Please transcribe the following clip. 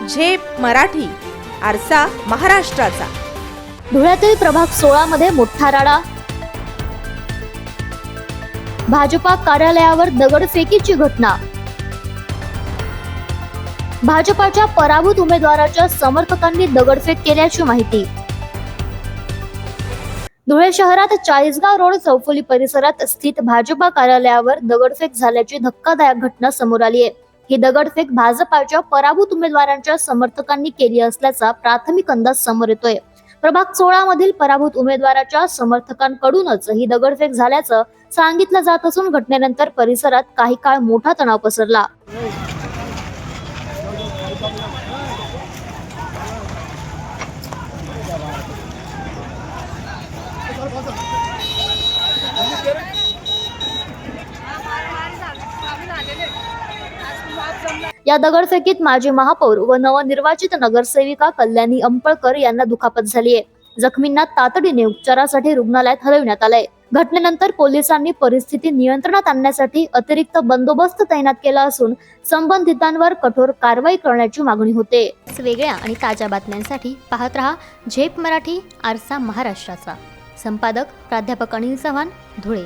झेप मराठी, आरसा महाराष्ट्राचा. धुळ्यातील प्रभाग 16 मध्ये मोठा राडा. भाजपा कार्यालयावर दगडफेकीची घटना. भाजपाच्या पराभूत उमेदवाराच्या समर्थकांनी दगडफेक केल्याची माहिती. धुळे शहरात चाळीसगाव रोड चौफुली परिसरात स्थित भाजपा कार्यालयावर दगडफेक झाल्याची धक्कादायक घटना समोर आली आहे. ही दगडफेक भाजपाच्या पराभूत उमेदवारांच्या समर्थकांनी केली असल्याचा प्राथमिक अंदाज समोर येतोय. प्रभाग 16 मधील पराभूत उमेदवाराच्या समर्थकांकडूनच ही दगडफेक झाल्याचं सांगितलं जात असून घटनेनंतर परिसरात काही काळ मोठा तणाव पसरला. या दगडफेकीत माजी महापौर व नवनिर्वाचित नगरसेविका कल्याणी अंपळकर यांना दुखापत झाली आहे. जखमींना तातडीने उपचारासाठी रुग्णालयात हलविण्यात आलंय. घटनेनंतर पोलिसांनी परिस्थिती नियंत्रणात आणण्यासाठी अतिरिक्त बंदोबस्त तैनात केला असून संबंधितांवर कठोर कारवाई करण्याची मागणी होते. वेगळ्या आणि ताज्या बातम्यांसाठी पाहत रहा झेप मराठी, आरसा महाराष्ट्राचा. संपादक प्राध्यापक अनिल चव्हाण, धुळे.